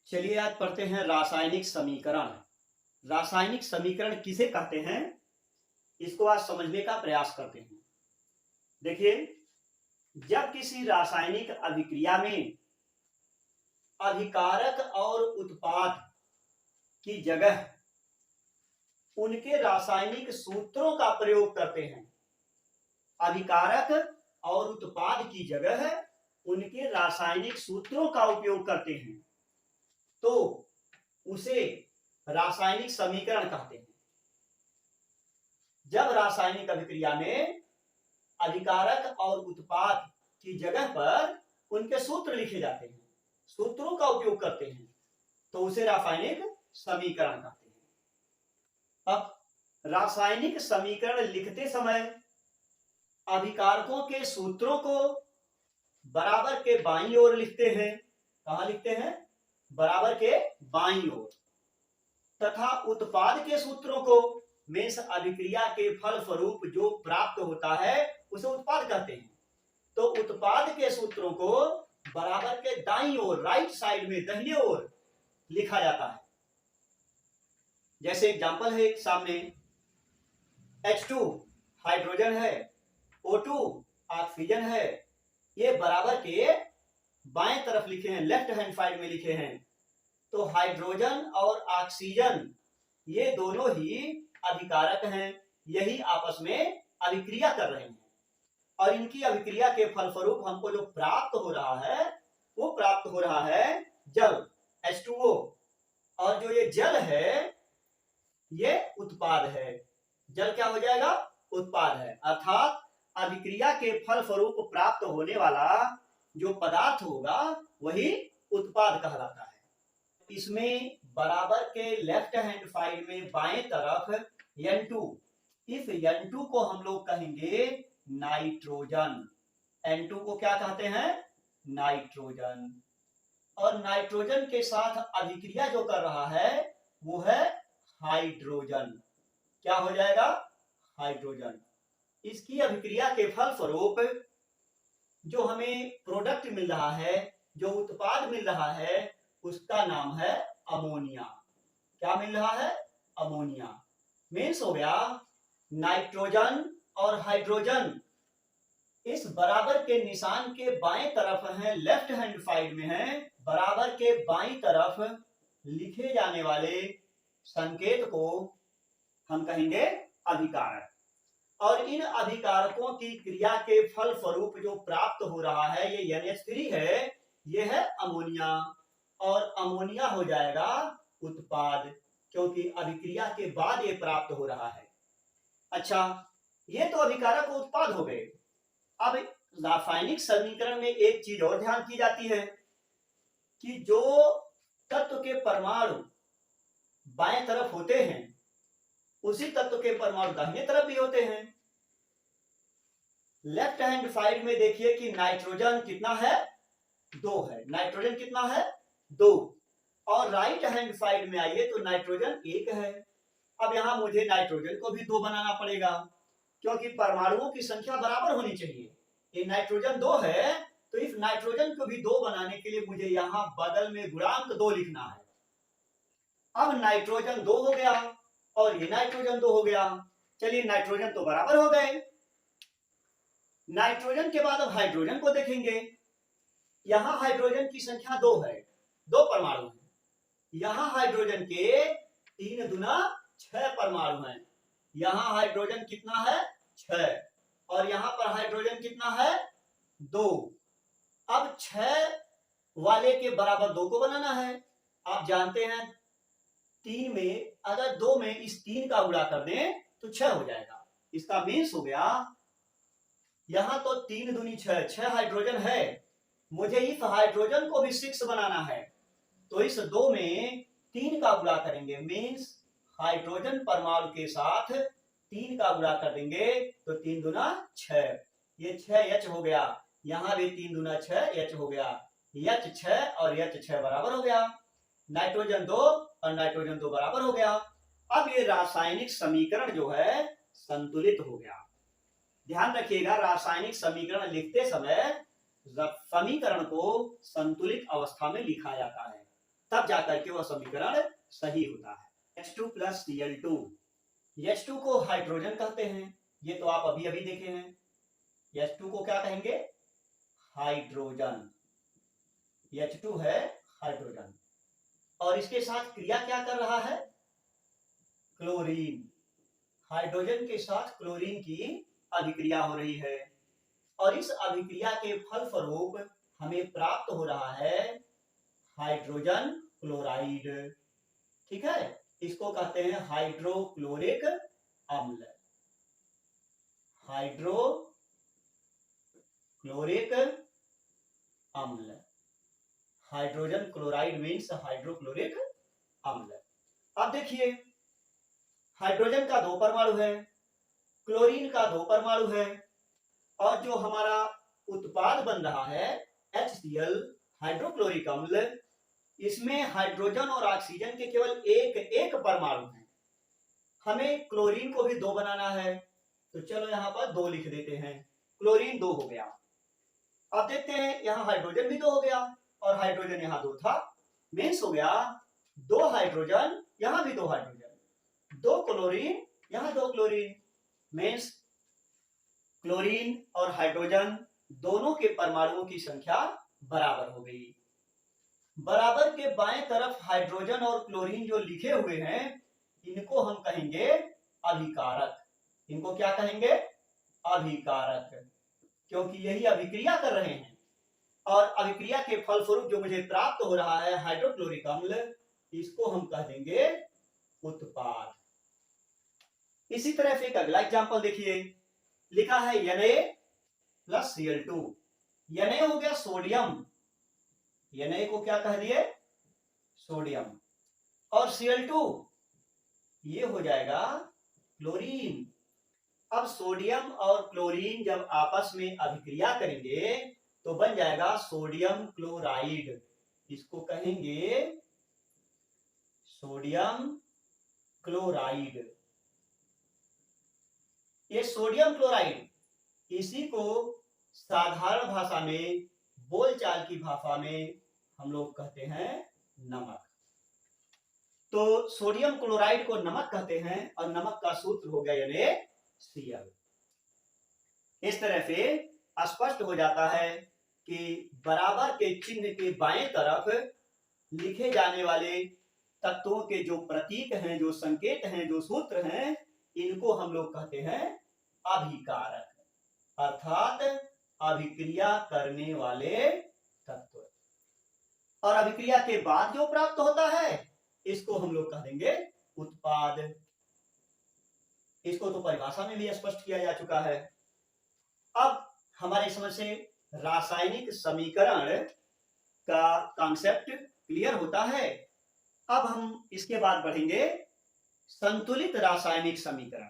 चलिए आज पढ़ते हैं रासायनिक समीकरण। रासायनिक समीकरण किसे कहते हैं, इसको आज समझने का प्रयास करते हैं। देखिए, जब किसी रासायनिक अभिक्रिया में अभिकारक और उत्पाद की जगह उनके रासायनिक सूत्रों का प्रयोग करते हैं, अभिकारक और उत्पाद की जगह उनके रासायनिक सूत्रों का उपयोग करते हैं, तो उसे रासायनिक समीकरण कहते हैं। जब रासायनिक अभिक्रिया में अभिकारक और उत्पाद की जगह पर उनके सूत्र लिखे जाते हैं, सूत्रों का उपयोग करते हैं, तो उसे रासायनिक समीकरण कहते हैं। अब रासायनिक समीकरण लिखते समय अभिकारकों के सूत्रों को बराबर के बाईं ओर लिखते हैं। कहां लिखते हैं? बराबर के बाईं ओर। तथा उत्पाद के सूत्रों को मीन्स अभिक्रिया के फल स्वरूप जो प्राप्त होता है उसे उत्पाद कहते हैं। तो उत्पाद के सूत्रों को बराबर के दाईं ओर, राइट साइड में, दाहिने ओर लिखा जाता है। जैसे एग्जांपल है सामने, H2 हाइड्रोजन है, O2 ऑक्सीजन है, ये बराबर के बाएं तरफ लिखे हैं, लेफ्ट हैंड साइड में लिखे हैं। तो हाइड्रोजन और ऑक्सीजन ये दोनों ही अभिकारक हैं, यही आपस में अभिक्रिया कर रहे हैं, और इनकी अभिक्रिया के फलस्वरूप हमको जो प्राप्त हो रहा है वो प्राप्त हो रहा है जल, H2O, और जो ये जल है ये उत्पाद है। जल क्या हो जाएगा? उत्पाद है। अर्थात अभिक्रिया के फलस्वरूप प्राप्त होने वाला जो पदार्थ होगा वही उत्पाद कहलाता है। इसमें बराबर के लेफ्ट हैंड साइड में बाएं तरफ N2, इस N2 को हम लोग कहेंगे नाइट्रोजन। N2 को क्या कहते हैं? नाइट्रोजन। और नाइट्रोजन के साथ अभिक्रिया जो कर रहा है वो है हाइड्रोजन। क्या हो जाएगा? हाइड्रोजन। इसकी अभिक्रिया के फलस्वरूप जो हमें प्रोडक्ट मिल रहा है, जो उत्पाद मिल रहा है, उसका नाम है अमोनिया। क्या मिल रहा है? अमोनिया। मीन्स हो गया नाइट्रोजन और हाइड्रोजन इस बराबर के निशान के बाएं तरफ है, लेफ्ट हैंड साइड में है। बराबर के बाएं तरफ लिखे जाने वाले संकेत को हम कहेंगे अभिकारक, और इन अभिकारकों की क्रिया के फल स्वरूप जो प्राप्त हो रहा है ये NH3 है, ये है अमोनिया, और अमोनिया हो जाएगा उत्पाद, क्योंकि अभिक्रिया के बाद ये प्राप्त हो रहा है। अच्छा, ये तो अभिकारक उत्पाद हो गए। अब रासायनिक समीकरण में एक चीज और ध्यान की जाती है कि जो तत्व के परमाणु बाएं तरफ होते हैं उसी तत्व के परमाणु दाहिने तरफ भी होते हैं। लेफ्ट हैंड साइड में देखिए कि नाइट्रोजन कितना है? 2 है। नाइट्रोजन कितना है? 2। और राइट हैंड साइड में आइए तो नाइट्रोजन 1 है। अब यहां मुझे नाइट्रोजन को भी 2 बनाना पड़ेगा, क्योंकि परमाणुओं की संख्या बराबर होनी चाहिए। ये नाइट्रोजन 2 है, तो इस नाइट्रोजन को भी 2 बनाने के लिए मुझे यहां बदल में गुणांक 2 लिखना है। अब नाइट्रोजन 2 हो गया और ये नाइट्रोजन 2 हो गया। चलिए, नाइट्रोजन तो बराबर हो गए। नाइट्रोजन के बाद अब हाइड्रोजन को देखेंगे। यहां हाइड्रोजन की संख्या 2 है, 2 परमाणु हैं। यहां हाइड्रोजन के 3 दुना 6 परमाणु हैं। यहां हाइड्रोजन कितना है? 6, और यहां पर हाइड्रोजन कितना है? 2। अब 6 वाले के बराबर 2 को बनाना है। आप जानते हैं 3 में अगर 2 में इस 3 का गुणा कर दें तो 6 हो जाएगा। इसका मीन्स हो गया यहां तो 3 दूनी 6, 6 हाइड्रोजन है, मुझे इस हाइड्रोजन को भी 6 बनाना है, तो इस 2 में 3 का गुणा करेंगे। मीन्स हाइड्रोजन परमाणु के साथ 3 का गुणा कर देंगे तो 3 दूना 6, ये 6H हो गया। यहां भी 3 दूना 6H हो गया। H 6 और H 6 बराबर हो गया। नाइट्रोजन 2 और नाइट्रोजन 2 बराबर हो गया। अब ये रासायनिक समीकरण जो है संतुलित हो गया। ध्यान रखिएगा, रासायनिक समीकरण लिखते समय समीकरण को संतुलित अवस्था में लिखा जाता है। तब जाकर के वह समीकरण सही होता है। H2 प्लस Cl2, H2 को हाइड्रोजन कहते हैं, ये तो आप अभी अभी देखे हैं। H2 को क्या कहेंगे? हाइड्रोजन। H2 है हाइड्रोजन, और इसके साथ क्रिया क्या कर रहा है? क्लोरीन। हाइड्रोजन के साथ क्लोरीन की अभिक्रिया हो रही है, और इस अभिक्रिया के फलस्वरूप हमें प्राप्त हो रहा है हाइड्रोजन क्लोराइड। ठीक है, इसको कहते हैं हाइड्रोक्लोरिक अम्ल। हाइड्रोक्लोरिक अम्ल, हाइड्रोजन क्लोराइड मीन्स हाइड्रोक्लोरिक अम्ल। अब देखिए, हाइड्रोजन का 2 परमाणु है, क्लोरीन का 2 परमाणु है, और जो हमारा उत्पाद बन रहा है HCl हाइड्रोक्लोरिक अम्ल, इसमें हाइड्रोजन और ऑक्सीजन के केवल एक परमाणु है। हमें क्लोरीन को भी 2 बनाना है, तो चलो यहां पर 2 लिख देते हैं। क्लोरीन 2 हो गया। अब देखते हैं, यहां हाइड्रोजन भी 2 हो गया, और हाइड्रोजन यहां 2 था, मीन्स हो गया 2 हाइड्रोजन, यहां भी 2 हाइड्रोजन, 2 क्लोरीन, यहां 2 क्लोरीन, मीन्स क्लोरीन और हाइड्रोजन दोनों के परमाणुओं की संख्या बराबर हो गई। बराबर के बाएं तरफ हाइड्रोजन और क्लोरीन जो लिखे हुए हैं, इनको हम कहेंगे अभिकारक। इनको क्या कहेंगे? अभिकारक, क्योंकि यही अभिक्रिया कर रहे हैं, और अभिक्रिया के फलस्वरूप जो मुझे प्राप्त हो रहा है हाइड्रोक्लोरिक अम्ल, इसको हम कह देंगे उत्पाद। इसी तरह से एक अगला एग्जांपल देखिए, लिखा है Na प्लस Cl2। Na हो गया सोडियम, Na को क्या कह दिए? सोडियम, और Cl2 ये हो जाएगा क्लोरीन। अब सोडियम और क्लोरीन जब आपस में अभिक्रिया करेंगे तो बन जाएगा सोडियम क्लोराइड, इसको कहेंगे सोडियम क्लोराइड। ये सोडियम क्लोराइड, इसी को साधारण भाषा में, बोलचाल की भाषा में हम लोग कहते हैं नमक। तो सोडियम क्लोराइड को नमक कहते हैं, और नमक का सूत्र हो गया NaCl। इस तरह से स्पष्ट हो जाता है कि बराबर के चिन्ह के बाएं तरफ लिखे जाने वाले तत्वों के जो प्रतीक हैं, जो संकेत हैं, जो सूत्र हैं, इनको हम लोग कहते हैं अभिकारक, अर्थात अभिक्रिया करने वाले तत्व। और अभिक्रिया के बाद जो प्राप्त होता है, इसको हम लोग कह देंगे उत्पाद। इसको तो परिभाषा में भी स्पष्ट किया जा चुका है। अब हमारे समझ से रासायनिक समीकरण का कॉन्सेप्ट क्लियर होता है। अब हम इसके बाद बढ़ेंगे संतुलित रासायनिक समीकरण।